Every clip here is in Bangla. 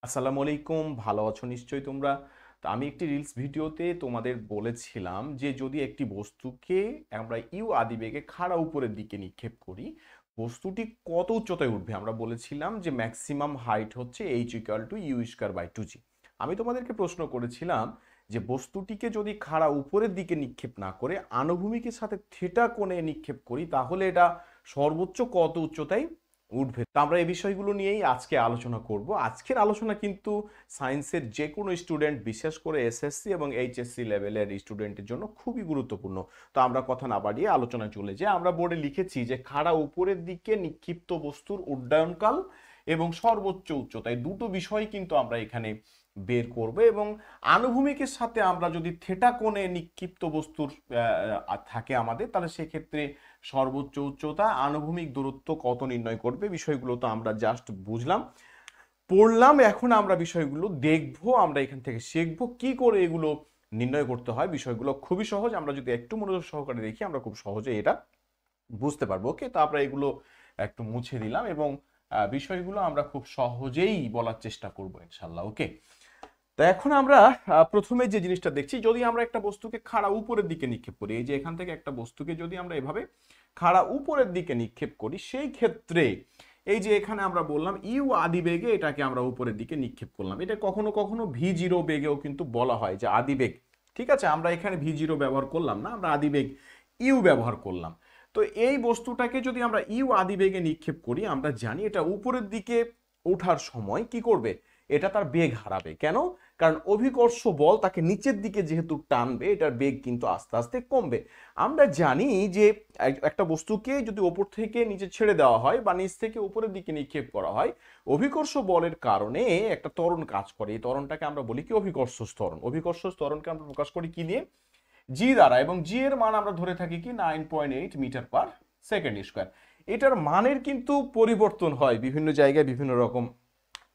আসসালামু আলাইকুম, ভালো আছো নিশ্চয়ই তোমরা। তো আমি একটি রিলস ভিডিওতে তোমাদের বলেছিলাম যে যদি একটি বস্তুকে আমরা ইউ আদিবেগে খাড়া উপরের দিকে নিক্ষেপ করি, বস্তুটি কত উচ্চতায় উঠবে। আমরা বলেছিলাম যে ম্যাক্সিমাম হাইট হচ্ছে h=u²/2g। আমি তোমাদেরকে প্রশ্ন করেছিলাম যে বস্তুটিকে যদি খাড়া উপরের দিকে নিক্ষেপ না করে আনুভূমিকের সাথে থিটা কোণে নিক্ষেপ করি, তাহলে এটা সর্বোচ্চ কত উচ্চতায় উঠবে। তো আমরা এই বিষয়গুলো নিয়েই আজকে আলোচনা করব। আজকের আলোচনা কিন্তু সায়েন্সের যে কোনো স্টুডেন্ট, বিশেষ করে এসএসসি এবং এইচএসসি লেভেলের স্টুডেন্টের জন্য খুবই গুরুত্বপূর্ণ। তো আমরা কথা না বাড়িয়ে আলোচনায় চলে যাই। আমরা বোর্ডে লিখেছি যে খাড়া উপরের দিকে নিক্ষিপ্ত বস্তুর উড্ডয়নকাল এবং সর্বোচ্চ উচ্চতা, এই দুটো বিষয় কিন্তু আমরা এখানে বের করব। এবং আনুভূমিকের সাথে আমরা যদি থেটা কোণে নিক্ষিপ্ত বস্তুর থাকে আমাদের, তাহলে সেক্ষেত্রে সর্বোচ্চ উচ্চতা, আনুভূমিক দূরত্ব কত নির্ণয় করবে, বিষয়গুলো তো আমরা জাস্ট বুঝলাম, পড়লাম। এখন আমরা বিষয়গুলো দেখবো, আমরা এখান থেকে শিখবো কি করে এগুলো নির্ণয় করতে হয়। বিষয়গুলো খুবই সহজ, আমরা যদি একটু মনোযোগ সহকারে দেখি আমরা খুব সহজে এটা বুঝতে পারবো। ওকে, তো আমরা এগুলো একটু মুছে দিলাম এবং বিষয়গুলো আমরা খুব সহজেই বলার চেষ্টা করবো ইনশাল্লাহ। ওকে, তো এখন আমরা প্রথমে যে জিনিসটা দেখছি, যদি আমরা একটা বস্তুকে খাড়া উপরের দিকে নিক্ষেপ করি, এই যে এখান থেকে একটা বস্তুকে যদি আমরা এভাবে খাড়া উপরের দিকে নিক্ষেপ করি, সেই ক্ষেত্রে এই যে এখানে আমরা বললাম ইউ আদি বেগে এটাকে আমরা উপরের দিকে নিক্ষেপ করলাম। এটা কখনো কখনো v0 বেগেও কিন্তু বলা হয় যে আদিবেগ। ঠিক আছে, আমরা এখানে v0 ব্যবহার করলাম না, আমরা আদিবেগ ইউ ব্যবহার করলাম। তো এই বস্তুটাকে যদি আমরা ইউ আদিবেগে নিক্ষেপ করি, আমরা জানি এটা উপরের দিকে ওঠার সময় কি করবে, এটা তার বেগ হারাবে। কেন? কারণ অভিকর্ষ বল তাকে নিচের দিকে যেহেতু টানবে, এটার বেগ কিন্তু আস্তে আস্তে কমবে। আমরা জানি যে একটা বস্তুকে যদি ওপর থেকে নিচে ছেড়ে দেওয়া হয় বা নিচ থেকে উপরের দিকে নিক্ষেপ করা হয়, অভিকর্ষ বলের কারণে একটা ত্বরণ কাজ করে। এই ত্বরণটাকে আমরা বলি কি, অভিকর্ষ ত্বরণ। অভিকর্ষ ত্বরণকে আমরা প্রকাশ করি কি দিয়ে? জি দ্বারা। এবং জি এর মান আমরা ধরে থাকি কি 9.8 মিটার পার সেকেন্ড স্কোয়ার। এটার মানের কিন্তু পরিবর্তন হয় বিভিন্ন জায়গায়, বিভিন্ন রকম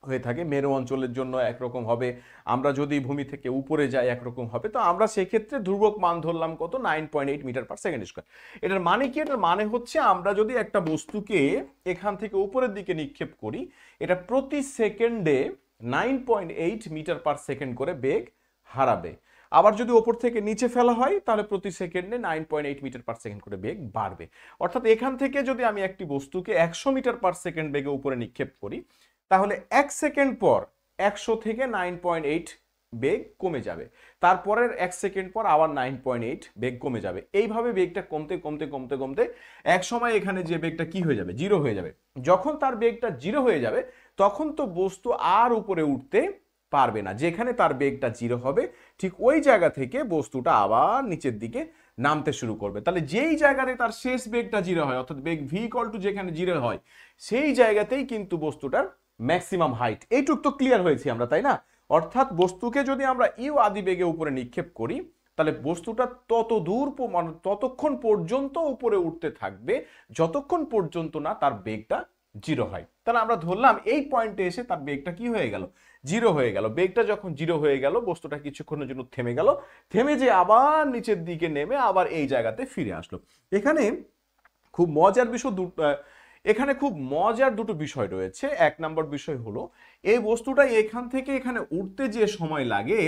হয়ে থাকে। মেরু অঞ্চলের জন্য একরকম হবে, আমরা যদি ভূমি থেকে উপরে যাই একরকম হবে। তো আমরা সেক্ষেত্রে ধ্রুবক মান ধরলাম কত, 9.8 মিটার পার সেকেন্ড স্কোয়ার। এটার মানে কি? এটার মানে হচ্ছে আমরা যদি একটা বস্তুকে এখান থেকে উপরের দিকে নিক্ষেপ করি, এটা প্রতি সেকেন্ডে 9.8 মিটার পার সেকেন্ড করে বেগ হারাবে। আবার যদি ওপর থেকে নিচে ফেলা হয়, তাহলে প্রতি সেকেন্ডে 9.8 মিটার পার সেকেন্ড করে বেগ বাড়বে। অর্থাৎ এখান থেকে যদি আমি একটি বস্তুকে 100 মিটার পার সেকেন্ড বেগে উপরে নিক্ষেপ করি, তাহলে 1 সেকেন্ড পর 100 থেকে 9.8 বেগ কমে যাবে। তারপরের 1 সেকেন্ড পর আবার 9.8 বেগ কমে যাবে। এইভাবে বেগটা কমতে কমতে কমতে কমতে এক সময় এখানে যে বেগটা কি হয়ে যাবে, জিরো হয়ে যাবে। যখন তার বেগটা জিরো হয়ে যাবে, তখন তো বস্তু আর উপরে উঠতে পারবে না। যেখানে তার বেগটা জিরো হবে, ঠিক ওই জায়গা থেকে বস্তুটা আবার নিচের দিকে নামতে শুরু করবে। তাহলে যেই জায়গাতে তার শেষ বেগটা জিরো হয়, অর্থাৎ বেগ v= যেখানে জিরো হয়, সেই জায়গাতেই কিন্তু বস্তুটার ম্যাক্সিমাম হাইট। এইটুক তো ক্লিয়ার হয়েছি আমরা, তাই না? অর্থাৎ বস্তুকে যদি আমরা ইউ আদি বেগে উপরে নিক্ষেপ করি, তাহলে বস্তুটা তত দূর মানে ততক্ষণ পর্যন্ত উপরে উঠতে থাকবে যতক্ষণ পর্যন্ত না তার বেগটা জিরো হয়। তাহলে আমরা ধরলাম এই পয়েন্টে এসে তার বেগটা কি হয়ে গেল, জিরো হয়ে গেল। বেগটা যখন জিরো হয়ে গেল, বস্তুটা কিছুক্ষণের জন্য থেমে গেল, থেমে যে আবার নিচের দিকে নেমে আবার এই জায়গাতে ফিরে আসলো। এখানে খুব মজার বিষয় এখানে খুব মজার দুটো বিষয় রয়েছে। এক নম্বর বিষয় হলো, এই বস্তুটা এখান থেকে এখানে উঠতে যে সময় লাগে,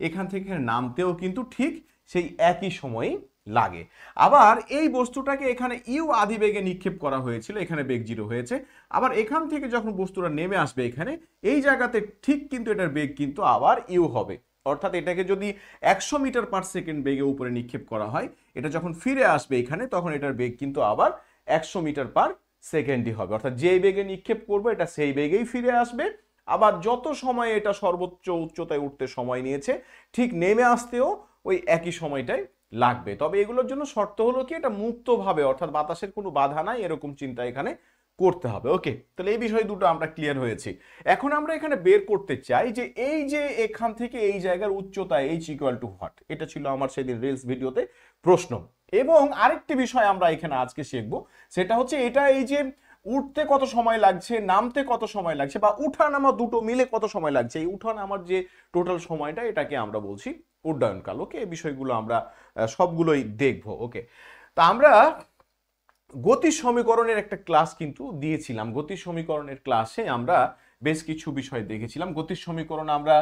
এখান থেকে নামতেও কিন্তু ঠিক সেই একই সময়ই লাগে। আবার এই বস্তুটাকে এখানে ইউ আদি বেগে নিক্ষেপ করা হয়েছিল, এখানে বেগ জিরো হয়েছে। আবার এখান থেকে যখন বস্তুটা নেমে আসবে এখানে, এই জায়গাতে ঠিক কিন্তু এটার বেগ কিন্তু আবার ইউ হবে। অর্থাৎ এটাকে যদি 100 মিটার পার সেকেন্ড বেগে উপরে নিক্ষেপ করা হয়, এটা যখন ফিরে আসবে এখানে, তখন এটার বেগ কিন্তু আবার 100 মিটার পার সেকেন্ডই হবে। অর্থাৎ যেই বেগে নিক্ষেপ করবো এটা সেই বেগেই ফিরে আসবে। আবার যত সময় এটা সর্বোচ্চ উচ্চতায় উঠতে সময় নিয়েছে, ঠিক নেমে আসতেও ওই একই সময়টাই লাগবে। তবে এগুলোর জন্য শর্ত হলো কি, এটা মুক্তভাবে, অর্থাৎ বাতাসের কোনো বাধা নাই, এরকম চিন্তা এখানে করতে হবে। ওকে, তাহলে এই বিষয় দুটো আমরা ক্লিয়ার হয়েছি। এখন আমরা এখানে বের করতে চাই যে এই যে এখান থেকে এই জায়গার উচ্চতা h=what, এটা ছিল আমার সেদিন রিলস ভিডিওতে প্রশ্ন। এবং আরেকটি বিষয় আমরা এখানে আজকে শিখবো, সেটা হচ্ছে এটা এই যে উঠতে কত সময় লাগছে, নামতে কত সময় লাগছে, বা উঠা নামা দুটো মিলে কত সময় লাগছে, এই উঠা নামার যে টোটাল সময়টা, এটাকে আমরা বলছি উড্ডয়নকাল। ওকে, এই বিষয়গুলো আমরা সবগুলোই দেখবো। ওকে, তা আমরা গতি সমীকরণের একটা ক্লাস কিন্তু দিয়েছিলাম। গতি সমীকরণের ক্লাসে আমরা বেশ কিছু বিষয় দেখেছিলাম। গতির সমীকরণ আমরা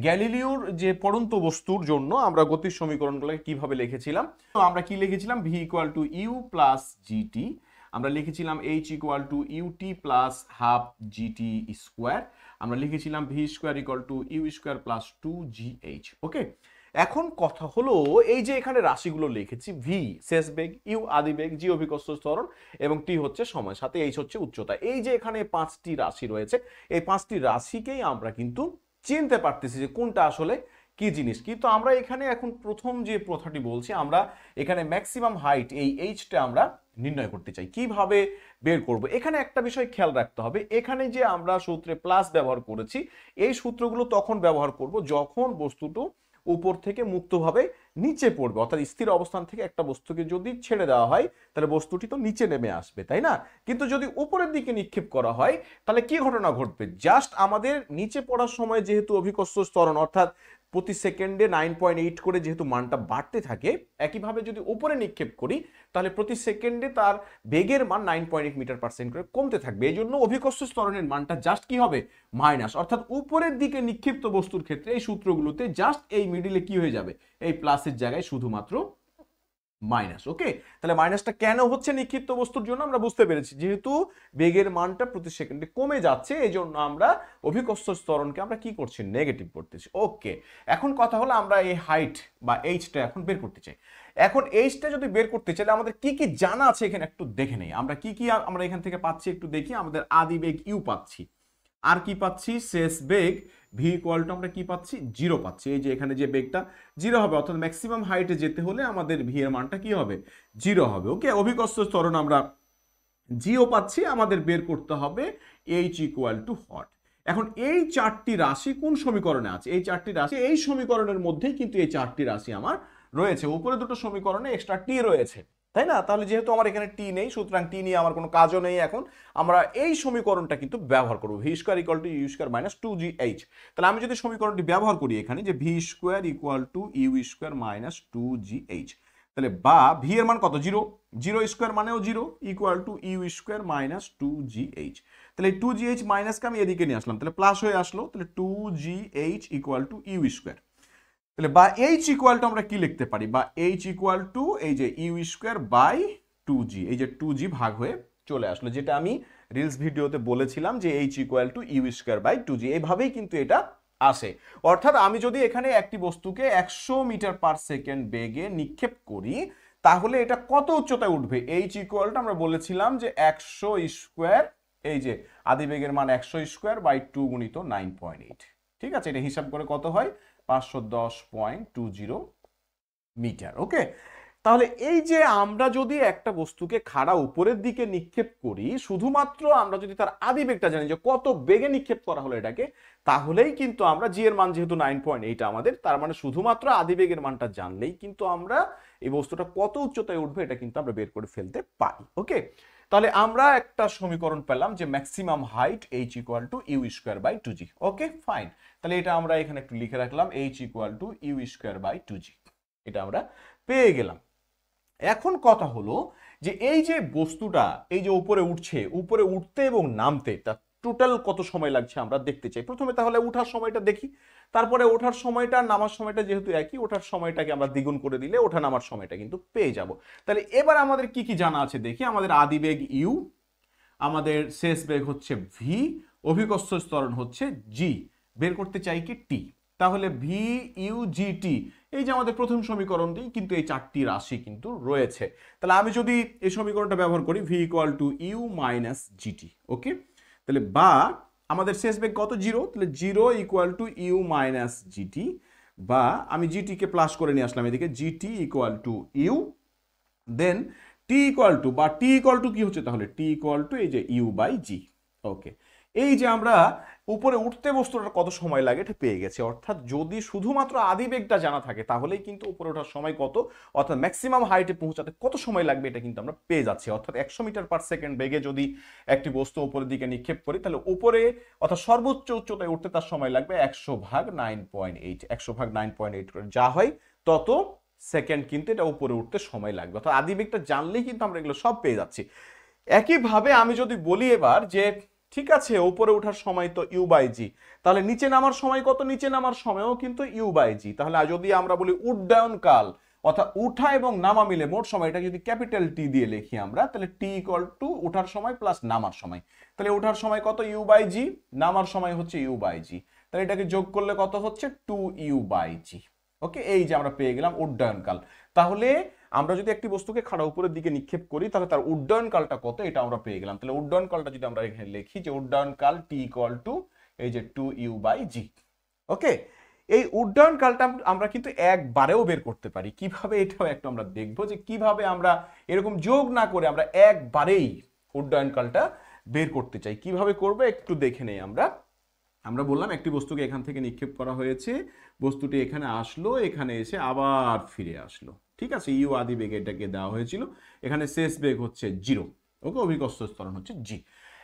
গ্যালিলিওর যে পড়ন্ত বস্তুর জন্য আমরা গতির সমীকরণগুলোকে কিভাবে লিখেছিলাম, তো আমরা কি লিখেছিলাম, v equal to u plus gt, আমরা লিখেছিলাম h equal to ut plus half gt square, আমরা লিখেছিলাম v square equal to you square plus 2gh। Okay, এখন কথা হলো এই যে এখানে রাশিগুলো লিখেছি, ভি শেষ বেগ, ইউ আদি বেগ, জি অভিকর্ষ ত্বরণ এবং টি হচ্ছে সময়, সাথে এইচ হচ্ছে উচ্চতা। এই যে এখানে 5টি রাশি রয়েছে, এই 5টি রাশিকেই আমরা কিন্তু চিনতে পারতেছি যে কোনটা আসলে কি জিনিস। কিন্তু আমরা এখানে এখন প্রথম যে প্রথাটি বলছি, আমরা এখানে ম্যাক্সিমাম হাইট এই এইচটা আমরা নির্ণয় করতে চাই। কিভাবে বের করব, এখানে একটা বিষয় খেয়াল রাখতে হবে, এখানে যে আমরা সূত্রে প্লাস ব্যবহার করেছি, এই সূত্রগুলো তখন ব্যবহার করব যখন বস্তুটি উপর থেকে মুক্তভাবে নিচে পড়বে, অর্থাৎ স্থির অবস্থান থেকে একটা বস্তুকে যদি ছেড়ে দেওয়া হয় তাহলে বস্তুটি তো নিচে নেমে আসবে, তাই না? কিন্তু যদি উপরের দিকে নিক্ষেপ করা হয় তাহলে কি ঘটনা ঘটবে, জাস্ট আমাদের নিচে পড়ার সময় যেহেতু অভিকর্ষ ত্বরণ অর্থাৎ প্রতি সেকেন্ডে 9.8 করে যেহেতু মানটা বাড়তে থাকে, একইভাবে যদি উপরে নিক্ষেপ করি তাহলে প্রতি সেকেন্ডে তার বেগের মান 9.8 মিটার পার সেকেন্ড করে কমতে থাকবে। এই জন্য অভিকর্ষ ত্বরণের মানটা জাস্ট কি হবে, মাইনাস, অর্থাৎ উপরের দিকে নিক্ষিপ্ত বস্তুর ক্ষেত্রে এই সূত্রগুলোতে জাস্ট এই মিডিলে কি হয়ে যাবে, এই প্লাসের জায়গায় শুধুমাত্র মাইনাস। ওকে, তাহলে মাইনাসটা কেন হচ্ছে নিক্ষিপ্ত বস্তুর জন্য আমরা বুঝতে পেরেছি, যেহেতু বেগের মানটা প্রতি সেকেন্ডে কমে যাচ্ছে এই জন্য আমরা অভিকর্ষ ত্বরণকে আমরা কি করছি, নেগেটিভ করতেছি। ওকে, এখন কথা হলো আমরা এই হাইট বা এইচটা এখন বের করতে চাই। এখন এইচটা যদি বের করতে চাইলে আমাদের কি কি জানা আছে এখানে একটু দেখে নেই। আমরা কি কি আমরা এখান থেকে পাচ্ছি একটু দেখি। আমাদের আদি বেগ ইউ পাচ্ছি, আর কি পাচ্ছি, শেষ বেগ ভি ইকুয়াল টু আমরা কি পাচ্ছি, 0 পাচ্ছি। এই যে এখানে যে বেগটা 0 হবে, অর্থাৎ ম্যাক্সিমাম হাইটে যেতে হলে আমাদের ভি এর মানটা কি হবে, 0 হবে। ওকে, অভিকর্ষ ত্বরণ আমরা জিও পাচ্ছি, আমাদের বের করতে হবে এইচ ইকুয়াল টু হট। এখন এই 4টি রাশি কোন সমীকরণে আছে, এই 4টি রাশি এই সমীকরণের মধ্যেই কিন্তু এই 4টি রাশি আমার রয়েছে। উপরে দুটো সমীকরণে এক্সট্রা টি রয়েছে, তাই না? তাহলে যেহেতু আমার এখানে টি নেই, সুতরাং টি নিয়ে আমার কোনো কাজও নেই। এখন আমরা এই সমীকরণটা কিন্তু ব্যবহার করবো, v square equal to you square minus 2gh। তাহলে আমি যদি সমীকরণটি ব্যবহার করি এখানে, যে v square equal to you square minus 2gh, তাহলে বা ভি এর মান কত, 0, 0 স্কোয়ার মানেও 0 equal to you square minus 2gh। তাহলে 2gh মাইনাসকে আমি এদিকে নিয়ে আসলাম, তাহলে প্লাস হয়ে আসলো, তাহলে 2gh equal to you square. তাহলে বা এইচ ইকুয়াল টু আমরা কি লিখতে পারি, বা এইচ ইকুয়াল টু এই যে ইউ স্কোয়ার বাই 2g, এই যে 2g ভাগ হয়ে চলে আসলো, যেটা আমি রিলস ভিডিওতে বলেছিলাম যে h equal to you square by 2g। এইভাবেই কিন্তু এটা আসে। অর্থাৎ আমি যদি এখানে একটি বস্তুকে 100 মিটার পার সেকেন্ড বেগে নিক্ষেপ করি তাহলে এটা কত উচ্চতায় উঠবে, এইচ ইকুয়াল টু আমরা বলেছিলাম যে 100 স্কোয়ার, এই যে আদি বেগের মান 100 স্কোয়ার বাই 2 গুণিত 9.8। ঠিক আছে, এটা হিসাব করে কত হয়, 510.20 মিটার। ওকে, তাহলে এই যে আমরা যদি একটা বস্তুকে খাড়া উপরের দিকে নিক্ষেপ করি, শুধুমাত্র আমরা যদি তার আদি বেগটা জানি যে কত বেগে নিক্ষেপ করা হলো এটাকে, তাহলেই কিন্তু আমরা জি এর মান যেহেতু 9.8 আমাদের, তার মানে শুধুমাত্র আদি বেগের মানটা জানলেই কিন্তু আমরা এই বস্তুটা কত উচ্চতায় উঠবে এটা কিন্তু আমরা বের করে ফেলতে পারি। ওকে, তাহলে আমরা একটা সমীকরণ পেলাম যে maximum height h equal to you square by 2g। Okay fine, তাহলে এটা আমরা এখানে একটু লিখে রাখলাম, h equal to you square by 2g, এটা আমরা পেয়ে গেলাম। এখন কথা হলো যে এই যে বস্তুটা এই যে উপরে উঠছে, উপরে উঠতে এবং নামতে তার টোটাল কত সময় লাগছে আমরা দেখতে চাই। প্রথমে তাহলে ওঠার সময়টা দেখি, তারপরে ওঠার সময়টা নামার সময়টা যেহেতু একই, ওঠার সময়টাকে আমরা দ্বিগুণ করে দিলে ওঠা নামার সময়টা কিন্তু পেয়ে যাব। তাহলে এবার আমাদের কি কি জানা আছে দেখি। আমাদের আদি বেগ ইউ, আমাদের শেষ বেগ হচ্ছে ভি, অভিকর্ষ ত্বরণ হচ্ছে জি, বের করতে চাই কি টি। তাহলে ভি ইউ জি টি, এই যে আমাদের প্রথম সমীকরণটি কিন্তু এই 4টি রাশি কিন্তু রয়েছে। তাহলে আমি যদি এই সমীকরণটা ব্যবহার করি, V equal to U minus GT. Okay, তাহলে বা আমাদের শেষ বেগ কত, 0, তাহলে 0 equal to U minus GT, বা আমি জিটিকে প্লাস করে নিয়ে আসলাম এদিকে, GT equal to U, then T equal to, বা টি ইকুয়াল টু কি হচ্ছে তাহলে, টি ইকুয়াল টু এই যে ইউ বাই জি। ওকে, এই যে আমরা উপরে উঠতে বস্তুটার কত সময় লাগে এটা পেয়ে গেছি। অর্থাৎ যদি শুধুমাত্র আদি বেগটা জানা থাকে তাহলেই কিন্তু উপরে ওঠার সময় কত, অর্থাৎ ম্যাক্সিমাম হাইটে পৌঁছাতে কত সময় লাগবে এটা কিন্তু আমরা পেয়ে যাচ্ছি। অর্থাৎ 100 মিটার পার সেকেন্ড বেগে যদি একটি বস্তু উপরের দিকে নিক্ষেপ করি তাহলে উপরে অর্থাৎ সর্বোচ্চ উচ্চতায় উঠতে তার সময় লাগবে 100/9.8, 100/9.8 করে যা হয় তত সেকেন্ড কিন্তু এটা উপরে উঠতে সময় লাগবে। অর্থাৎ আদি বেগটা জানলেই কিন্তু আমরা এগুলো সব পেয়ে যাচ্ছি। একইভাবে আমি যদি বলি এবার যে ঠিক আছে, উপরে ওঠার সময় তো ইউ বাই জি, তাহলে নিচে নামার সময় কত? নিচে নামার সময়ও কিন্তু ইউ বাই জি। তাহলে যদি আমরা বলি উড্ডয়নকাল অর্থাৎ উঠা এবং নামা মিলে মোট সময়, এটা যদি ক্যাপিটাল টি দিয়ে লিখি আমরা, তাহলে টি ইকুয়াল টু উঠার সময় প্লাস নামার সময়। তাহলে ওঠার সময় কত? ইউ বাই জি, নামার সময় হচ্ছে ইউ বাই জি, তাহলে এটাকে যোগ করলে কত হচ্ছে? 2u by G. ওকে, এই যে আমরা পেয়ে গেলাম উড্ডয়নকাল। তাহলে আমরা যদি একটি বস্তুকে খাড়া উপরের দিকে নিক্ষেপ করি তাহলে তার উড্ডয়নকালটা কত, এটা আমরা পেয়ে গেলাম। তাহলে উড্ডয়নকালটা যদি আমরা এখানে লিখি যে উড্ডয়নকাল টি ইকুয়াল টু এই যে 2u বাই জি। ওকে, এই উড্ডয়নকালটা আমরা কিন্তু একবারেও বের করতে পারি। কিভাবে? এটাও একটু আমরা দেখবো যে কিভাবে আমরা এরকম যোগ না করে আমরা একবারেই উড্ডয়নকালটা বের করতে চাই। কিভাবে করবো একটু দেখে নেই আমরা। আমরা বললাম একটি বস্তুকে এখান থেকে নিক্ষেপ করা হয়েছে, বস্তুটি এখানে আসলো, এখানে এসে আবার ফিরে আসলো। ঠিক আছে, ইউ আদি বেগ এটাকে দেওয়া হয়েছিল, এখানে শেষ বেগ হচ্ছে 0। ওকে, অভিকর্ষ ত্বরণ হচ্ছে জি।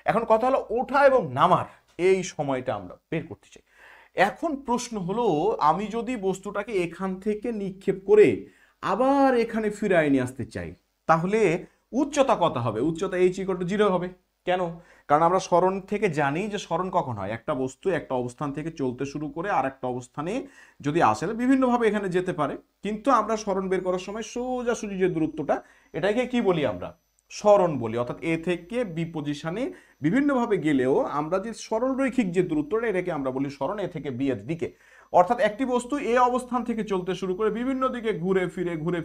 এখন কথা হলো ওঠা এবং নামার এই সময়টা আমরা বের করতে চাই। এখন প্রশ্ন হলো, আমি যদি বস্তুটাকে এখান থেকে নিক্ষেপ করে আবার এখানে ফিরায় নিয়ে আসতে চাই, তাহলে উচ্চতা কত হবে? উচ্চতা h = 0 হবে। কেন? কারণ আমরা সরণ থেকে জানি যে সরণ কখন হয়, একটা বস্তু একটা অবস্থান থেকে চলতে শুরু করে আর একটা অবস্থানে যদি আসে, বিভিন্নভাবে এখানে যেতে পারে, কিন্তু আমরা সরণ বের করার সময় সোজাসুজি যে দূরত্বটা, এটাকে কি বলি? আমরা সরণ বলি। অর্থাৎ এ থেকে বি পজিশনে বিভিন্নভাবে গেলেও আমরা যে সরলরৈখিক যে দূরত্বটা, এটাকে আমরা বলি সরণ, এ থেকে বি এর দিকে। অর্থাৎ একটি বস্তু এ অবস্থান থেকে চলতে শুরু করে বিভিন্ন দিকে ঘুরে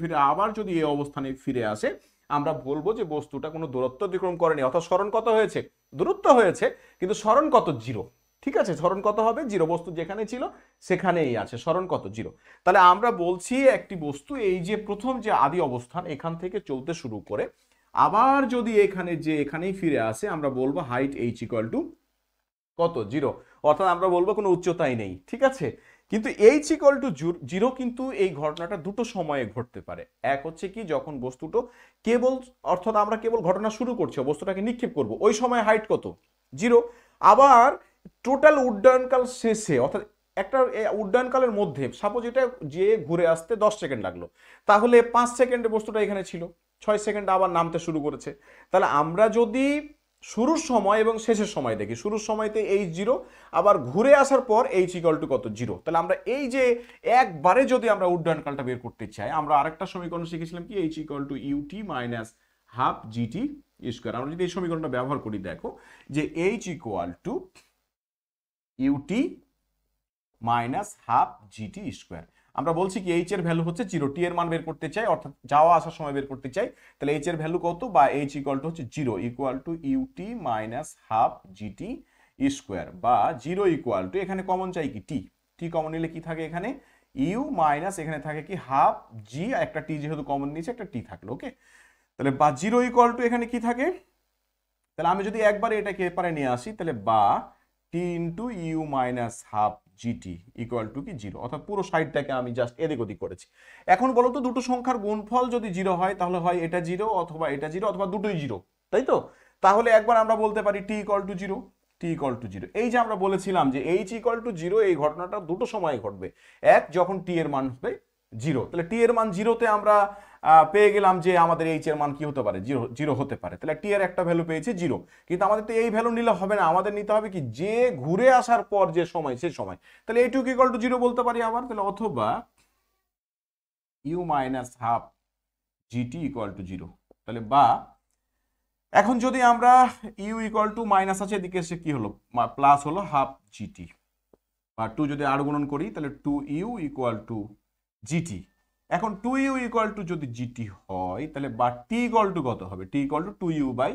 ফিরে আবার যদি এ অবস্থানে ফিরে আসে, আমরা বলবো যে বস্তুটা কোনো দূরত্ব অতিক্রম করেনি। অর্থাৎ সরণ কত হয়েছে? দূরত্ব হয়েছে, কিন্তু সরণ কত? 0। ঠিক আছে, সরণ কত হবে? 0। বস্তু যেখানে ছিল সেখানেই আছে, সরণ কত? 0। তাহলে আমরা বলছি একটি বস্তু এই যে প্রথম যে আদি অবস্থান, এখান থেকে চলতে শুরু করে আবার যদি এখানে যে এখানেই ফিরে আসে, আমরা বলবো হাইট h = কত? 0। অর্থাৎ আমরা বলবো কোনো উচ্চতাই নেই। ঠিক আছে, কিন্তু h = 0 কিন্তু এই ঘটনাটা দুটো সময়ে ঘটতে পারে। এক হচ্ছে কি, যখন বস্তুটা কেবল, অর্থাৎ আমরা কেবল ঘটনা শুরু করছি, বস্তুটাকে নিক্ষেপ করব, ওই সময় হাইট কত? 0। আবার টোটাল উড্ডয়নকাল শেষে, অর্থাৎ একটা উড্ডয়নকালের মধ্যে সাপোজ এটা যে ঘুরে আসতে 10 সেকেন্ড লাগলো, তাহলে 5 সেকেন্ডে বস্তুটা এখানে ছিল, 6 সেকেন্ড আবার নামতে শুরু করেছে। তাহলে আমরা যদি শুরুর সময় এবং শেষের সময় দেখি, শুরুর সময়তে h0, আবার ঘুরে আসার পর h = কত? 0। তাহলে আমরা এই যে একবারে যদি আমরা উড্ডয়নকালটা বের করতে চাই, আমরা আরেকটা সমীকরণ শিখেছিলাম কি, h = ut - ½ gt²। আমরা যদি এই সমীকরণটা ব্যবহার করি, দেখো যে h = ut - ½ gt²। আমরা বলছি কি h এর ভ্যালু হচ্ছে 0, t এর মান বের করতে চাই, অর্থাৎ যাওয়া আসার সময় বের করতে চাই। তাহলে h এর ভ্যালু কত? বা h = হচ্ছে 0 = ut - ½ gt² বা 0 = এখানে কমন চাই কি t, t কমন নিলে কি থাকে এখানে? u মাইনাস এখানে থাকে কি ½ g, একটা t যেহেতু কমন নিয়েছে একটা t থাকলো। ওকে, তাহলে বা 0 = এখানে কি থাকে? তাহলে আমি যদি একবার এটাকে এপারে নিয়ে আসি, তাহলে বা t × u - ½ gt = কি 0। অর্থাৎ পুরো সাইডটাকে আমি জাস্ট এদিক ওদিক করেছি। এখন বলো তো, দুটো সংখ্যার গুণফল যদি 0 হয়, তাহলে হয় এটা 0 অথবা এটা 0 অথবা দুটোই 0, তাই তো? তাহলে একবার আমরা বলতে পারি t = 0, t = 0। এই যে আমরা বলেছিলাম যে h = 0, এই ঘটনাটা দুটো সময়ে ঘটবে। এক, যখন t এর মান হবে 0, তাহলে t এর মান 0তে আমরা পেয়ে গেলাম যে আমাদের h এর মান কি হতে পারে? 0 হতে পারে। তাহলে t এর একটা ভ্যালু পেয়েছে 0, কিন্তু আমাদের তো এই ভ্যালু নিলে হবে না, আমাদের নিতে হবে কি, যে ঘুরে আসার পর যে সময়, সেই সময়। তাহলে এইটুকু = 0 বলতে পারি আবার। তাহলে অথবা u - ½ gt = 0। তাহলে বা এখন যদি আমরা u = মাইনাস আছে, এদিকে এসে কি হলো? প্লাস হলো ½ gt, বা 2 যদি আর গুণন করি, তাহলে 2u = gt। এখন 2u = যদি gt হয়, তাহলে বা t = কত হবে? t = 2u বাই,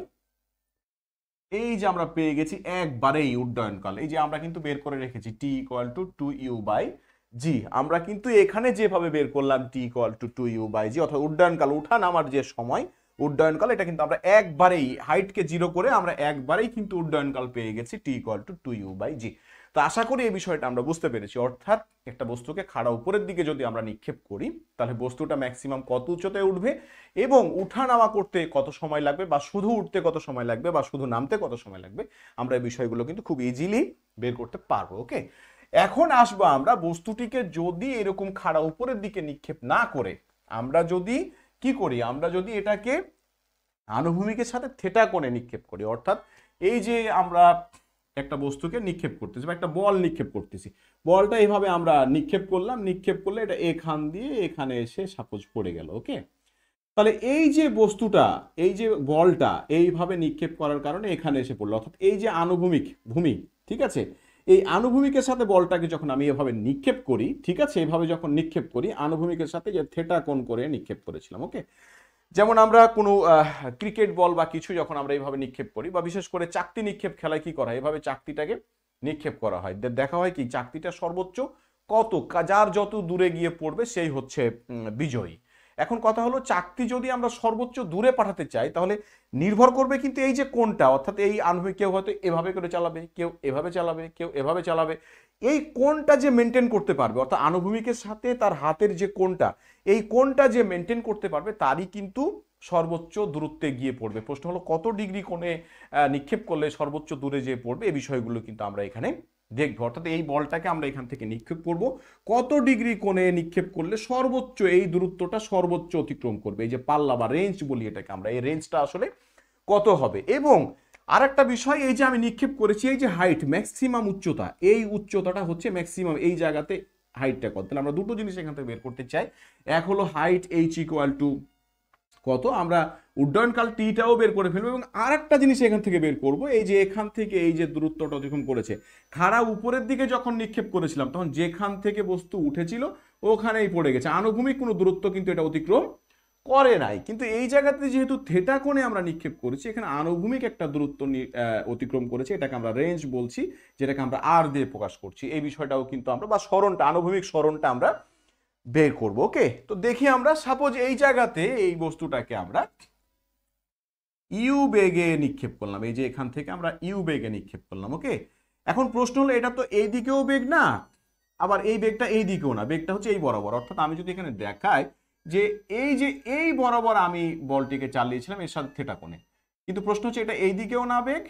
এই যে আমরা পেয়ে গেছি একবারেই উড্ডয়নকাল। এই যে আমরা কিন্তু বের করে রেখেছি t = 2u বাই g। আমরা কিন্তু এখানে যেভাবে বের করলাম t = 2u বাই g, অর্থাৎ উড্ডয়নকাল, উঠা নামার যে সময় উড্ডয়নকাল, এটা কিন্তু আমরা একবারেই হাইটকে 0 করে আমরা একবারেই কিন্তু উড্ডয়নকাল পেয়ে গেছি t = 2u বাই g। তো আশা করি এই বিষয়টা আমরা বুঝতে পেরেছি। অর্থাৎ একটা বস্তুকে খাড়া উপরের দিকে যদি আমরা নিক্ষেপ করি, তাহলে বস্তুটা ম্যাক্সিমাম কত উচ্চতায় উঠবে এবং উঠা নামা করতে কত সময় লাগবে, বা শুধু উঠতে কত সময় লাগবে, বা শুধু নামতে কত সময় লাগবে, আমরা এই বিষয়গুলো কিন্তু খুব ইজিলি বের করতে পারবো। ওকে, এখন আসবো আমরা বস্তুটিকে যদি এরকম খাড়া উপরের দিকে নিক্ষেপ না করে আমরা যদি কি করি, আমরা যদি এটাকে আনুভূমিকের সাথে থেটা কোণে নিক্ষেপ করি, অর্থাৎ এই যে আমরা একটা বস্তুকে নিক্ষেপ করতেছি বা একটা বল নিক্ষেপ করতেছি, বলটা এইভাবে আমরা নিক্ষেপ করলাম, নিক্ষেপ করলে এটা এখান দিয়ে এখানে এসে সাপোজ পড়ে গেল। ওকে, তাহলে এই যে বস্তুটা, এই যে বলটা এইভাবে নিক্ষেপ করার কারণে এখানে এসে পড়লো, অর্থাৎ এই যে আনুভূমিক ভূমি, ঠিক আছে, এই আনুভূমিকের সাথে বলটাকে যখন আমি এভাবে নিক্ষেপ করি, ঠিক আছে, এভাবে যখন নিক্ষেপ করি আনুভূমিকের সাথে যে থেটা কোণ করে নিক্ষেপ করেছিলাম। ওকে, যেমন আমরা কোনো ক্রিকেট বল বা কিছু যখন আমরা এইভাবে নিক্ষেপ করি, বা বিশেষ করে চাকতি নিক্ষেপ খেলায় কি করা হয়, এভাবে চাকতিটাকে নিক্ষেপ করা হয়, দেখা হয় কি চাকতিটা সর্বোচ্চ কত, যার যত দূরে গিয়ে পড়বে সেই হচ্ছে বিজয়ী। এখন কথা হলো চাকতি যদি আমরা সর্বোচ্চ দূরে পাঠাতে চাই তাহলে নির্ভর করবে কিন্তু এই যে কোণটা, অর্থাৎ এই আনুভূমিক, কেউ হয়তো এভাবে করে চালাবে, কেউ এভাবে চালাবে, কেউ এভাবে চালাবে, এই কোণটা যে মেনটেন করতে পারবে, অর্থাৎ আনুভূমিকের সাথে তার হাতের যে কোণটা, এই কোণটা যে মেনটেন করতে পারবে তারই কিন্তু সর্বোচ্চ দূরত্বে গিয়ে পড়বে। প্রশ্ন হলো কত ডিগ্রি কোণে নিক্ষেপ করলে সর্বোচ্চ দূরে যে পড়বে, এই বিষয়গুলো কিন্তু আমরা এখানে দেখবো। অর্থাৎ এই বলটাকে আমরা এখান থেকে নিক্ষেপ করব, কত ডিগ্রি কোণে নিক্ষেপ করলে সর্বোচ্চ এই দূরত্বটা সর্বোচ্চ অতিক্রম করবে, এই যে পাল্লা বা রেঞ্জ বলি এটাকে আমরা, এই রেঞ্জটা আসলে কত হবে। এবং আর একটা বিষয়, এই যে আমি নিক্ষেপ করেছি, এই যে হাইট, ম্যাক্সিমাম উচ্চতা, এই উচ্চতাটা হচ্ছে ম্যাক্সিমাম, এই জায়গাতে হাইটটা কত। তাহলে আমরা দুটো জিনিস এখান থেকে বের করতে চাই, এক হলো হাইট এইচ ইকুয়াল টু কত, আমরা উড্ডয়নকাল টিটাও বের করে ফেলবো, এবং আর একটা জিনিস এখান থেকে বের করব, এই যে এখান থেকে এই যে দূরত্বটা অতিক্রম করেছে, খাড়া উপরের দিকে যখন নিক্ষেপ করেছিলাম তখন যেখান থেকে বস্তু উঠেছিল ওখানেই পড়ে গেছে, আনুভূমিক কোনো দূরত্ব কিন্তু এটা অতিক্রম করে নাই। কিন্তু এই জায়গাতে যেহেতু থেটা কোণে আমরা নিক্ষেপ করেছি, এখানে আনুভূমিক একটা দূরত্ব অতিক্রম করেছে, এটাকে আমরা রেঞ্জ বলছি, যেটাকে আমরা আর দিয়ে প্রকাশ করছি। এই বিষয়টাও কিন্তু আমরা, বা সরণটা, আনুভূমিক সরণটা আমরা বের করব। ওকে, তো দেখি আমরা, সাপোজ এই জায়গাতে এই বস্তুটাকে আমরা ইউ বেগে নিক্ষেপ করলাম, এই যে এখান থেকে আমরা ইউ বেগে নিক্ষেপ করলাম। ওকে, এখন প্রশ্ন হলো এটা তো এই দিকেও বেগ না, আবার এই বেগটা এই দিকেও না, বেগটা হচ্ছে এই বরাবর। অর্থাৎ আমি যদি এখানে দেখাই যে এই বরাবর আমি বলটিকে চালিয়েছিলাম এর সাথে থেটা কোণে, কিন্তু প্রশ্ন হচ্ছে এটা এই দিকেও না বেগ,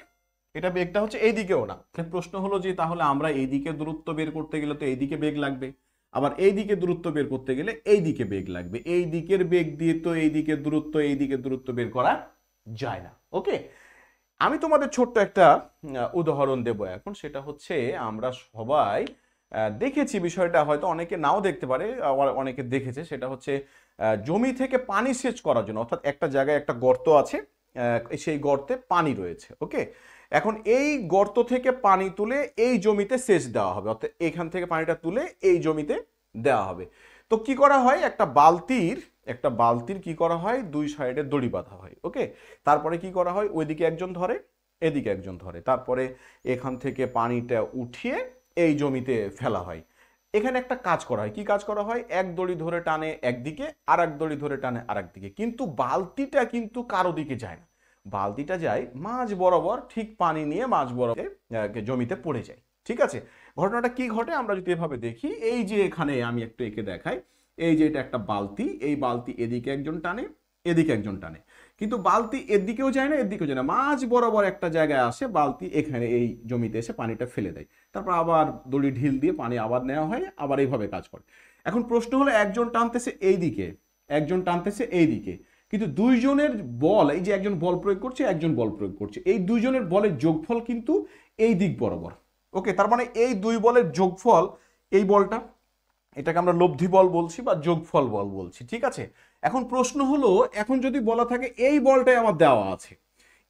এটা বেগটা হচ্ছে এই দিকেও না। প্রশ্ন হলো যে তাহলে আমরা এই দিকে দূরত্ব বের করতে গেলে তো এই দিকে বেগ লাগবে, আবার এই দিকে দূরত্ব বের করতে গেলে এই দিকে বেগ লাগবে, এই দিকের বেগ দিয়ে তো এই দিকের দূরত্ব বের করা যায় না। ওকে, আমি তোমাদের ছোট্ট একটা উদাহরণ দেব এখন, সেটা হচ্ছে আমরা সবাই দেখেছি বিষয়টা, হয়তো অনেকে নাও দেখতে পারে, আবার অনেকে দেখেছে, সেটা হচ্ছে জমি থেকে পানি সেচ করার জন্য, অর্থাৎ একটা জায়গায় একটা গর্ত আছে, সেই গর্তে পানি রয়েছে। ওকে, এখন এই গর্ত থেকে পানি তুলে এই জমিতে সেচ দেওয়া হবে, অর্থাৎ এখান থেকে পানিটা তুলে এই জমিতে দেওয়া হবে। তো কি করা হয়, একটা বালতির কি করা হয়, দুই সাইডে দড়ি বাঁধা হয়। ওকে, তারপরে কি করা হয়, ওইদিকে একজন ধরে, এদিকে একজন ধরে, তারপরে এখান থেকে পানিটা উঠিয়ে এই জমিতে ফেলা হয়। এখানে একটা কাজ করা হয়, কি কাজ করা হয়, এক দড়ি ধরে টানে একদিকে, আর এক দড়ি ধরে টানে আর একদিকে, কিন্তু বালতিটা কিন্তু কারো দিকে যায় না, বালতিটা যায় মাঝ বরাবর, ঠিক পানি নিয়ে মাঝ বরাবর জমিতে পড়ে যায়। ঠিক আছে, ঘটনাটা কি ঘটে আমরা যদি এভাবে দেখি, এই যে এখানে আমি একটু এঁকে দেখাই, এই যে এটা একটা বালতি, এই বালতি এদিকে একজন টানে, এদিকে একজন টানে, কিন্তু বালতি এদিকেও যায় না এদিকেও যায় না, মাঝ বরাবর একটা জায়গায় আসে, বালতি এখানে এই জমিতে এসে পানিটা ফেলে দেয়, তারপর আবার দড়ি ঢিল দিয়ে পানি আবার নেওয়া হয়, আবার এইভাবে কাজ করে। এখন প্রশ্ন হলো একজন টানতেছে এই দিকে, একজন টানতেছে এই দিকে, কিন্তু দুইজনের বল, এই যে একজন বল প্রয়োগ করছে, একজন বল প্রয়োগ করছে, এই দুইজনের বলের যোগফল কিন্তু এই দিক বরাবর। ওকে, তার মানে এই দুই বলের যোগফল, এই বলটা, এটাকে আমরা লব্ধি বল বলছি বা যোগফল বল বলছি। ঠিক আছে, এখন প্রশ্ন হলো, এখন যদি বলা থাকে এই বলটাই আমার দেওয়া আছে,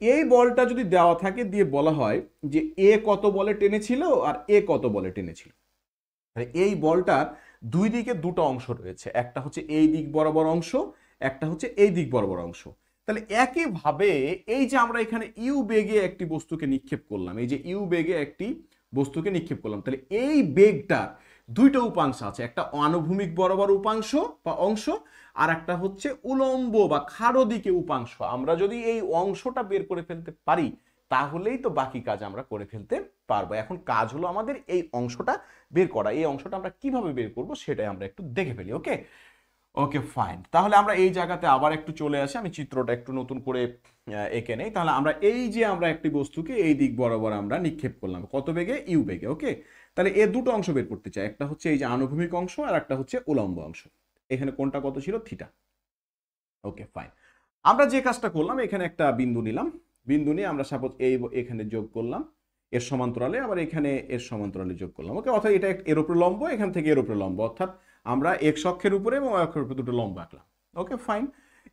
এই বলটা যদি দেওয়া থাকে, দিয়ে বলা হয় যে এ কত বলে টেনেছিল আর এ কত বলে টেনেছিল, এই বলটার দুই দিকে দুটো অংশ রয়েছে, একটা হচ্ছে এই দিক বরাবর অংশ, একটা হচ্ছে এই দিক বরাবর অংশ। তাহলে একইভাবে এই যে আমরা এখানে ইউ বেগে একটি বস্তুকে নিক্ষেপ করলাম, এই যে ইউ বেগে একটি বস্তুকে নিক্ষেপ করলাম, তাহলে এই বেগটার দুইটা উপাংশ আছে, একটা আনুভূমিক বরাবর উপাংশ বা অংশ, আর একটা হচ্ছে উলম্ব বা খাড়ো দিকে উপাংশ। আমরা যদি এই অংশটা বের করে ফেলতে পারি তাহলেই তো বাকি কাজ আমরা করে ফেলতে পারবো। এখন কাজ হলো আমাদের এই অংশটা বের করা, এই অংশটা আমরা কিভাবে বের করব সেটাই আমরা একটু দেখে ফেলি। ওকে, ওকে ফাইন, তাহলে আমরা এই জায়গাতে আবার একটু চলে আসি, আমি চিত্রটা একটু নতুন করে এঁকে নেই। তাহলে আমরা এই যে আমরা একটি বস্তুকে এই দিক বরাবর আমরা নিক্ষেপ করলাম, কত বেগে, ইউ বেগে। ওকে, তাহলে এর দুটো অংশ বের করতে চাই, একটা হচ্ছে এই যে আনুভূমিক অংশ আর একটা হচ্ছে উলম্ব অংশ। এখানে কোনটা কত ছিল, থিটা। ওকে ফাইন, আমরা যে কাজটা করলাম, এখানে একটা বিন্দু নিলাম, বিন্দু নিয়ে আমরা সাপোজ এই এখানে যোগ করলাম এর সমান্তরালে, আবার এখানে এর সমান্তরালে যোগ করলাম। ওকে, অর্থাৎ এটা এর উপরে লম্ব, এখান থেকে এর উপরে লম্ব, অর্থাৎ আমরা এক্স অক্ষের উপরে এবং ওয়াই অক্ষের উপরে দুটো লম্ব আঁকলাম। Okay fine.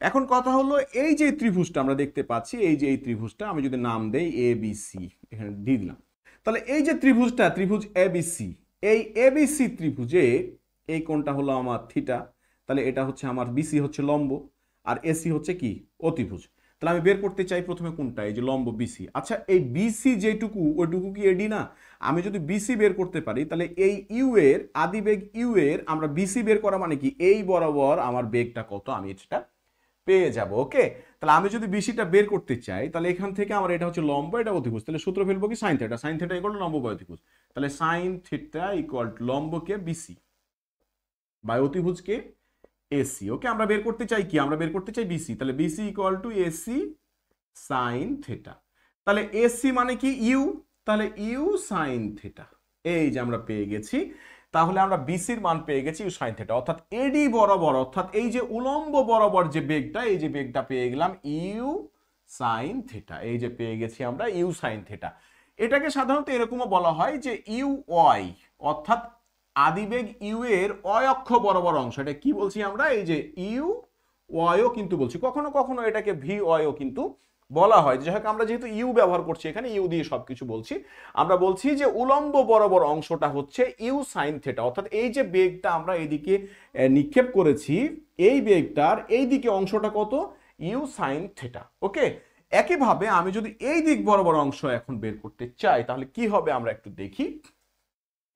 এখন কথা হলো এই যে ত্রিভুজটা আমরা দেখতে পাচ্ছি, এই যে এই ত্রিভুজটা আমি যদি নাম দেই এ বি সি, এখানে দিয়ে দিলাম, তাহলে এই যে ত্রিভুজটা, ত্রিভুজ এ বি সি, এই এ বি সি ত্রিভুজে এই কোণটা হলো আমার থিটা, তাহলে এটা হচ্ছে আমার বিসি হচ্ছে লম্ব, আর এসি হচ্ছে কি অতিভুজ। তাহলে আমি বের করতে চাই প্রথমে কোনটা, এই যে লম্ব বিসি। আচ্ছা এই বিসি যেটুকু, ওইটুকু কি এডি না? আমি যদি বিসি বের করতে পারি, তাহলে এই ইউ এর আদিবেগ ইউ এর আমরা বিসি বের করা মানে কি এই বরাবর আমার বেগটা কত আমি এটা পেয়ে যাব। ওকে, তাহলে আমি যদি বিসিটা বের করতে চাই, তাহলে এখান থেকে আমার এটা হচ্ছে লম্ব, এটা অতিভুজ, তাহলে সূত্র ফেলবো কি sine theta, sine theta equal to লম্ব বাই অতিভুজ। তাহলে সাইন থিটা ইকুয়াল টু লম্বকে বিসি বাই অতিভুজকে এসি। ওকে, আমরা বের করতে চাই কি, আমরা বের করতে চাই বিসি, তাহলে BC equal to AC sine theta. তাহলে এসি মানে কি ইউ, তাহলে ইউ সাইন থিটা, এই যে আমরা পেয়ে গেছি। তাহলে আমরা বিসির মান পেয়ে গেছি ইউ সাইন থিটা, অর্থাৎ এডি বরাবর, অর্থাৎ এই যে উলম্ব বরাবর যে বেগটা, এই যে বেগটা পেয়ে গেলাম ইউ সাইন থিটা, এই যে পেয়ে গেছি আমরা ইউ সাইন থিটা। এটাকে সাধারণত এরকমও বলা হয় যে ইউ ওয়াই, অর্থাৎ আদিবেগ ইউ এর ওয়াই অক্ষ বরাবর অংশ, এটা কি বলছি আমরা, এই যে ইউ ওয়াইও কিন্তু বলছি, কখনো কখনো এটাকে ভি ওয়াইও কিন্তু বলা হয়। যাই হোক, আমরা যেহেতু ইউ ব্যবহার করছি এখানে, ইউ দিয়ে সবকিছু বলছি, আমরা বলছি যে উলম্ব বরাবর অংশটা হচ্ছে ইউ সাইন থিটা, অর্থাৎ এই যে বেগটা আমরা এদিকে নিক্ষেপ করেছি, এই বেগটার এই দিকে অংশটা কত, ইউ সাইন থিটা। ওকে, একইভাবে আমি যদি এই দিক বরাবর অংশ এখন বের করতে চাই, তাহলে কি হবে আমরা একটু দেখি।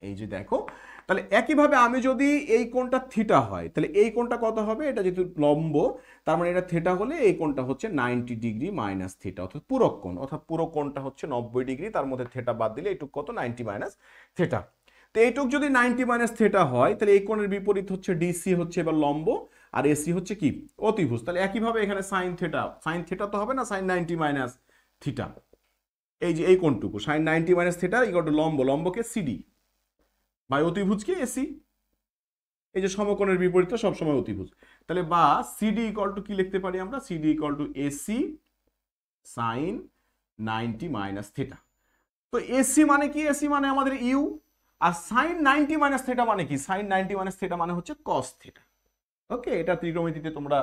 এই যে দেখো, তাহলে একইভাবে আমি যদি এই কোণটা থিটা হয়, তাহলে এই কোণটা কত হবে, এটা যেহেতু লম্ব, তার মানে এটা থিটা হলে এই কোণটা হচ্ছে 90 ডিগ্রি মাইনাস থিটা, অর্থাৎ পুরো কোণ, অর্থাৎ পুরো কোণটা হচ্ছে 90 ডিগ্রি, তার মধ্যে থিটা বাদ দিলে এইটুক কত 90 মাইনাস থিটা। তো এইটুক যদি 90 মাইনাস থিটা হয়, তাহলে এই কোণের বিপরীত হচ্ছে ডিসি হচ্ছে এবার লম্ব, আর এসি হচ্ছে কি অতিভুজ। তাহলে একইভাবে এখানে সাইন থিটা, সাইন থিটা তো হবে না, সাইন 90 মাইনাস থিটা, এই যে এই কোণটুকু sine 90 minus theta equal to লম্ব, লম্বকে সিডি বাই অতিভুজকে এসি, এই যে সমকোণের বিপরীত সবসময় অতিভুজ। তাহলে বা সিডি ইকুয়াল টু কি লিখতে পারি আমরা, CD equal to AC sine 90 minus theta. তো এসি মানে কি, এসি মানে আমাদের ইউ, আর সাইন 90 মাইনাস থিটা মানে কি, সাইন 90 মাইনাস থিটা মানে হচ্ছে কস থিটা। ওকে, এটা ত্রিকোণমিতিতে তোমরা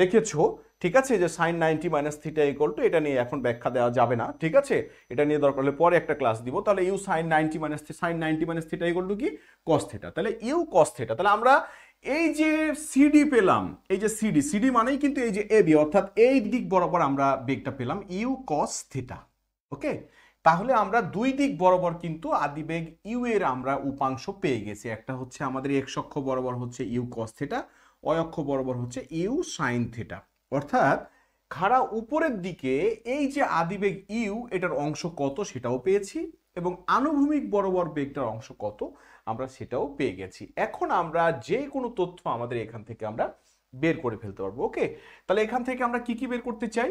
দেখেছো, ঠিক আছে, যে sine 90 minus theta equal to, এটা নিয়ে এখন ব্যাখ্যা দেওয়া যাবে না, ঠিক আছে, এটা নিয়ে দরকার হলে পরে একটা ক্লাস দিব। তাহলে u sine 90 minus sine 90 minus theta equal to কি কস থিটা, তাহলে ইউ কস থিটা। তাহলে আমরা এই যে সিডি পেলাম, এই যে সিডি, সিডি মানেই কিন্তু এই যে এবি, অর্থাৎ এই দিক বরাবর আমরা বেগটা পেলাম ইউ কস থিটা। ওকে, তাহলে আমরা দুই দিক বরাবর কিন্তু আদিবেগ ইউ এর আমরা উপাংশ পেয়ে গেছি, একটা হচ্ছে আমাদের এক্স অক্ষ বরাবর হচ্ছে ইউ কস থিটা, ওয়াই অক্ষ বরাবর হচ্ছে ইউ সাইন থিটা, অর্থাৎ খাড়া উপরের দিকে এই যে আদিবেগ ইউ এটার অংশ কত সেটাও পেয়েছি, এবং আনুভূমিক বরাবর বেগটার অংশ কত আমরা সেটাও পেয়ে গেছি। এখন আমরা যে কোনো তথ্য আমাদের এখান থেকে আমরা বের করে ফেলতে পারবো। ওকে, তাহলে এখান থেকে আমরা কি কি বের করতে চাই,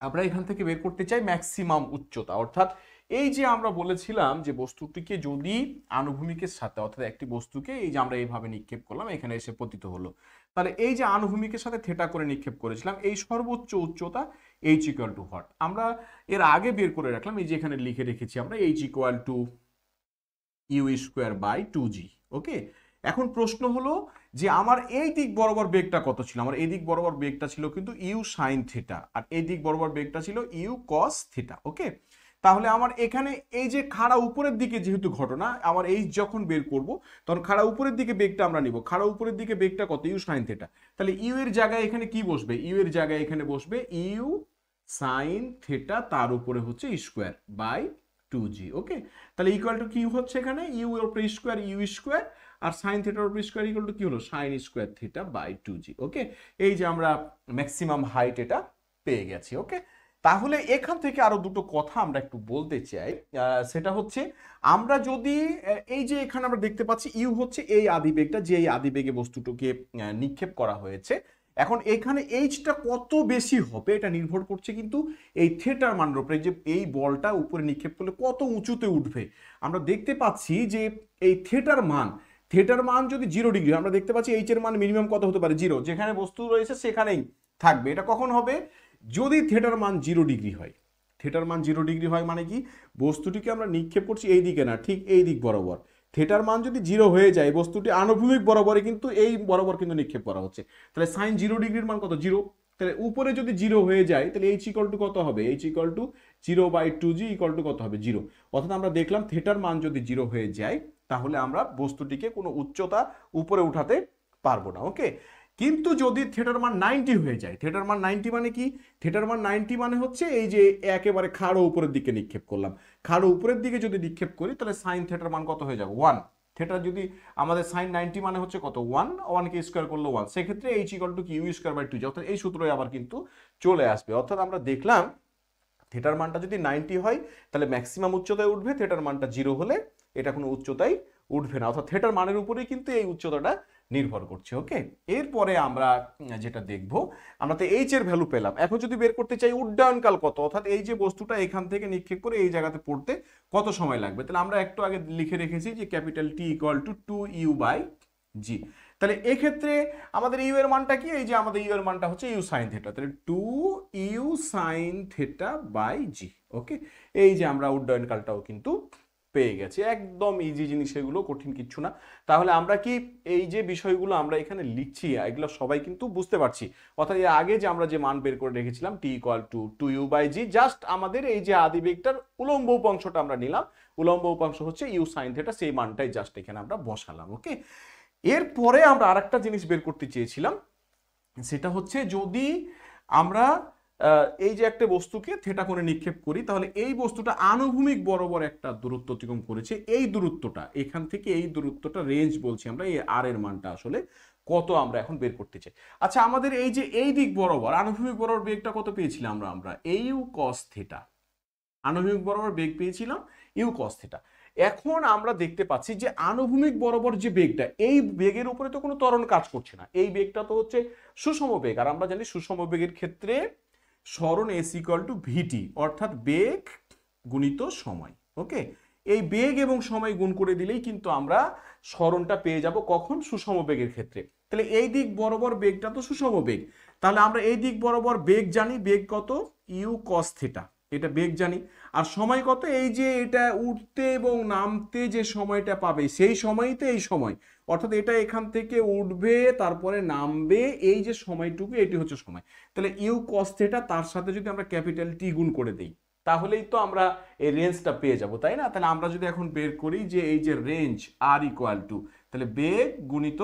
আমরা এখান থেকে বের করতে চাই ম্যাক্সিমাম উচ্চতা, অর্থাৎ এই যে আমরা বলেছিলাম যে বস্তুটিকে যদি আনুভূমিকের সাথে, অর্থাৎ একটি বস্তুকে এই যে আমরা এইভাবে নিক্ষেপ করলাম, এখানে এসে পতিত হলো, তাহলে এই যে আনুভূমিকের সাথে থেটা করে নিক্ষেপ করেছিলাম, এই সর্বোচ্চ উচ্চতা এইচ ইকুয়াল টু হোয়াট, আমরা এর আগে বের করে রাখলাম, এই যে এখানে লিখে রেখেছি আমরা h equal to you square by 2g। Okay, এখন প্রশ্ন হলো যে আমার এই দিক বরাবর বেগটা কত ছিল, আমার এই দিক বরাবর বেগটা ছিল কিন্তু ইউ সাইন থিটা, আর এই দিক বরাবর বেগটা ছিল ইউ কস থিটা। ওকে, তাহলে আমার এখানে এই যে খাড়া উপরের দিকে যেহেতু ঘটনা, আমার এই যখন বের করব তখন খাড়া উপরের দিকে বেগটা আমরা নিব, খাড়া উপরের দিকে বেগটা কত ইউ সাইন থিটা, তাহলে ইউ এর জায়গায় এখানে কি বসবে, ইউ এর জায়গায় এখানে বসবে ইউ সাইন থিটা, তার উপরে হচ্ছে স্কোয়ার বাই 2g। ওকে, তাহলে ইকুয়াল টু কি হচ্ছে এখানে, ইউ এর উপরে স্কোয়ার ইউ স্কোয়ার, আর সাইন থিটার উপরে স্কোয়ার ইকুয়াল টু কি হলো sine square theta by 2g। Okay, এই যে আমরা ম্যাক্সিমাম হাইট এটা পেয়ে গেছি। ওকে, তাহলে এখান থেকে আরো দুটো কথা আমরা একটু বলতে চাই, সেটা হচ্ছে আমরা যদি এই যে এখানে আমরা দেখতে পাচ্ছি ইউ হচ্ছে এই আদিবেগটা, যে এই আদিবেগে বস্তুটিকে নিক্ষেপ করা হয়েছে, এখন এখানে এইচটা কত বেশি হবে এটা নির্ভর করছে কিন্তু এই থিটার মানের উপরে, যে এই বলটা উপরে নিক্ষেপ করলে কত উঁচুতে উঠবে। আমরা দেখতে পাচ্ছি যে এই থিটার মান যদি 0 ডিগ্রি, আমরা দেখতে পাচ্ছি এইচ এর মান মিনিমাম কত হতে পারে 0, যেখানে বস্তু রয়েছে সেখানেই থাকবে। এটা কখন হবে, যদি থিটার মান 0 ডিগ্রি হয়, থিটার মান 0 ডিগ্রি হয় মানে কি, বস্তুটিকে আমরা নিক্ষেপ করছি এই দিকে না, ঠিক এই দিক বরাবর। থিটার মান যদি 0 হয়ে যায়, বস্তুটি আনুভূমিক বরাবরে কিন্তু এই বরাবর কিন্তু নিক্ষেপ করা হচ্ছে, তাহলে সাইন 0 ডিগ্রির মান কত, 0। তাহলে উপরে যদি 0 হয়ে যায় তাহলে এইচ ইকুয়াল টু কত হবে, H equal two 0/2g equal to কত হবে, 0। অর্থাৎ আমরা দেখলাম থিটার মান যদি 0 হয়ে যায় তাহলে আমরা বস্তুটিকে কোনো উচ্চতা উপরে উঠাতে পারবো না। ওকে, কিন্তু যদি থিটার মান 90 হয়ে যায়, থিটার মান 90 মানে কি, থিটার মান 90 মানে হচ্ছে এই যে একেবারে খাড়ো উপরের দিকে নিক্ষেপ করলাম, খাড়ো উপরের দিকে যদি নিক্ষেপ করি তাহলে সাইন থিটার মান কত হয়ে যাবে, 1। থিটা যদি আমাদের সাইন 90 মানে হচ্ছে কত, 1 কে স্কোয়ার করলে 1, সেক্ষেত্রে h equal to q square by 2, অর্থাৎ এই সূত্রই আবার কিন্তু চলে আসবে। অর্থাৎ আমরা দেখলাম থিটার মানটা যদি 90 হয় তাহলে ম্যাক্সিমাম উচ্চতায় উঠবে, থিটার মানটা 0 হলে এটা কোনো উচ্চতায় উঠবে না, অর্থাৎ থিটার মানের উপরেই কিন্তু এই উচ্চতাটা নির্ভর করছে। ওকে, এরপরে আমরা যেটা দেখব, আমরা তো এইচ এর ভ্যালু পেলাম, এখন যদি বের করতে চাই উড্ডয়নকাল কত, অর্থাৎ এই যে বস্তুটা এখান থেকে নিক্ষেপ করে এই জায়গাতে পড়তে কত সময় লাগবে, তাহলে আমরা একটু আগে লিখে রেখেছি যে capital T equal two 2u/g। তাহলে এক্ষেত্রে আমাদের ইউ এর মানটা কি, এই যে আমাদের ইউ এর মানটা হচ্ছে ইউ সাইন থিটা, তাহলে 2u sine theta by G. Okay, এই যে আমরা উড্ডয়নকালটাও কিন্তু পেয়ে গেছি, একদম ইজি জিনিস, এগুলো কঠিন কিচ্ছু না। তাহলে আমরা কি এই যে বিষয়গুলো আমরা এখানে লিখছি এগুলো সবাই কিন্তু বুঝতে পারছি, অর্থাৎ এর আগে যে আমরা যে মান বের করে রেখেছিলাম টি ইকুয়াল টু 2u/g, জাস্ট আমাদের এই যে আদিবেগটার উলম্ব উপাংশটা আমরা নিলাম, উলম্ব উপাংশ হচ্ছে ইউ সাইন থিটা, সেই মানটাই জাস্ট এখানে আমরা বসালাম। ওকে, এরপরে আমরা আরেকটা জিনিস বের করতে চেয়েছিলাম, সেটা হচ্ছে যদি আমরা এই যে একটা বস্তুকে থিটা কোণে নিক্ষেপ করি তাহলে এই বস্তুটা আনুভূমিক বরাবর একটা দূরত্ব অতিক্রম করেছে, এই দূরত্বটা এখান থেকে এই দূরত্বটা রেঞ্জ বলছি আমরা, এই আর এর মানটা আসলে কত আমরা এখন বের করতে চাই। আচ্ছা, আমাদের এই যে এই দিক বরাবর আনুভূমিক বরাবর বেগটা কত পেয়েছিলাম আমরা ইউ কস থিটা, আনুভূমিক বরাবর বেগ পেয়েছিলাম ইউ কস থিটা। এখন আমরা দেখতে পাচ্ছি যে আনুভূমিক বরাবর যে বেগটা, এই বেগের উপরে তো কোনো ত্বরণ কাজ করছে না, এই বেগটা তো হচ্ছে সুষম বেগ, আর আমরা জানি সুষম বেগের ক্ষেত্রে সরণ এস ইকুয়াল টু ভিটি, অর্থাৎ বেগ গুণিত সময়। ওকে, এই বেগ এবং সময় গুণ করে দিলেই কিন্তু আমরা সরণটা পেয়ে যাব, কখন, সুষম বেগের ক্ষেত্রে। তাহলে এই দিক বরাবর বেগটা তো সুষম বেগ, তাহলে আমরা এই দিক বরাবর বেগ জানি, বেগ কত, ইউ কস থিটা, এটা বেগ জানি। আর সময় কত, এই যে এটা উঠতে এবং নামতে যে সময়টা পাবে সেই সময়ই তো এই সময়, অর্থাৎ এটা এখান থেকে উঠবে তারপরে নামবে, এই যে সময়টুকু এটি হচ্ছে সময়। তাহলে ইউ কস থিটা তার সাথে যদি আমরা ক্যাপিটাল টি গুণ করে দিই তাহলেই তো আমরা এই রেঞ্জটা পেয়ে যাব, তাই না? তাহলে আমরা যদি এখন বের করি যে এই যে রেঞ্জ আর ইকুয়াল টু, তাহলে বেগ গুণিত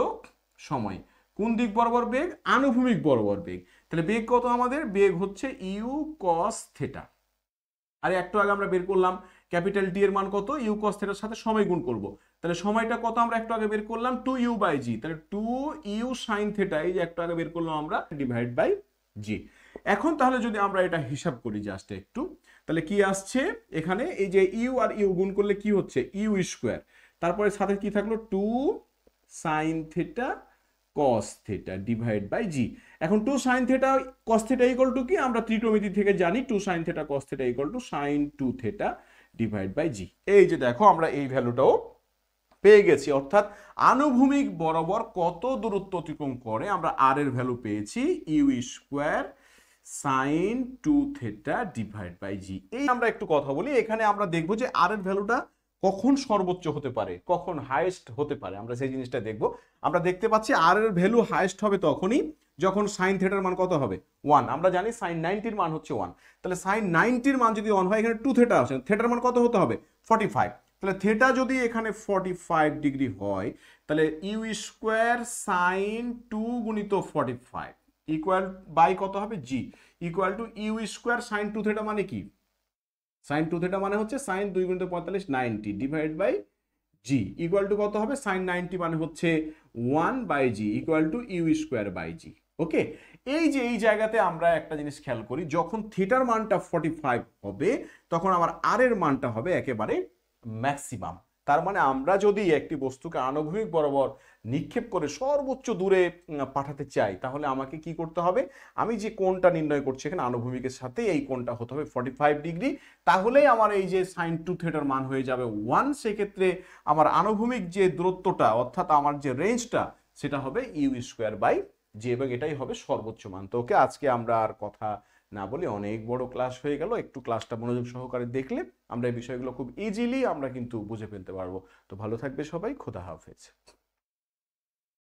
সময়, কোন দিক বরাবর বেগ, আনুভূমিক বরাবর বেগ, তাহলে বেগ কত আমাদের, বেগ হচ্ছে ইউ কস থিটা। আরে একটু আগে আমরা বের করলাম ক্যাপিটাল টি এর মান কত, ইউ কস থিটার সাথে সময় গুণ করব, তাহলে সময়টা কত আমরা একটু আগে বের করলাম 2u/g, তাহলে 2u sin থিটা, এই যে একটু আগে বের করলাম আমরা, ডিভাইড বাই জি। এখন তাহলে যদি আমরা এটা হিসাব করি জাস্ট একটু, তাহলে কি আসছে এখানে, এই যে ইউ আর ইউ গুণ করলে কি হচ্ছে, ইউ স্কোয়ার, তারপরে সাথে কি থাকলো 2 sin theta cos theta divide by G. এখন 2 sin theta cos theta equal to কি, আমরা ত্রিকোণমিতি থেকে জানি 2 sin theta cos theta equal to sin 2 theta divide by G. এই যে দেখো আমরা এই ভ্যালুটাও পেয়ে গেছি, অর্থাৎ আনুভূমিক বরাবর কত দূরত্ব অতিক্রম করে আমরা আর এর ভ্যালু পেয়েছি U square sin 2 theta divide by G. এই আমরা একটু কথা বলি, এখানে আমরা দেখবো যে আর এর ভ্যালুটা কখন সর্বোচ্চ হতে পারে, কখন হাইয়েস্ট হতে পারে, আমরা সেই জিনিসটা দেখব। আমরা দেখতে পাচ্ছি আর এর ভ্যালু হাইয়েস্ট হবে তখনই যখন সাইন থিটার মান কত হবে, 1। আমরা জানি সাইন 90 মান হচ্ছে 1, তাহলে সাইন 90 মান যদি 1 হয়, এখানে 2 থিটা আসে, থিটার মান কত হতে হবে, 45। তাহলে থিটা যদি এখানে 45 ডিগ্রি হয় তাহলে ইউ স্কোয়ার সাইন 2 গুণিত 45 ইকুয়াল বাই কত হবে, G, equal to you square sine 2 theta মানে কি, সাইন 2 থিটা মানে হচ্ছে সাইন 2 গুণিত 45 90 divide by G, equal to কত হবে, সাইন 90 মানে হচ্ছে 1/জি equal to you square by G. Okay, এই যে এই জায়গাতে আমরা একটা জিনিস খেয়াল করি, যখন থিটার মানটা 45 হবে তখন আমার আর এর মানটা হবে একেবারে ম্যাক্সিমাম। তার মানে আমরা যদি একটি বস্তুকে আনুভূমিক বরাবর নিক্ষেপ করে সর্বোচ্চ দূরে পাঠাতে চাই তাহলে আমাকে কি করতে হবে, আমি যে কোণটা নির্ণয় করছি এখানে আনুভূমিকের সাথে এই কোণটা হতে হবে 45 ডিগ্রি, তাহলেই আমার এই যে সাইন 2 থিটার মান হয়ে যাবে 1। সেক্ষেত্রে আমার আনুভূমিক যে দূরত্বটা অর্থাৎ আমার যে রেঞ্জটা সেটা হবে ইউ স্কোয়ার বাই জি, এবং এটাই হবে সর্বোচ্চ মান। তো ওকে, আজকে আমরা আর কথা না বলে অনেক বড় ক্লাস হয়ে গেল। একটু ক্লাসটা মনোযোগ সহকারে দেখলে আমরা এই বিষয়গুলো খুব ইজিলি আমরা কিন্তু বুঝে ফেলতে পারবো। তো ভালো থাকবে সবাই, খোদা হাফেজ।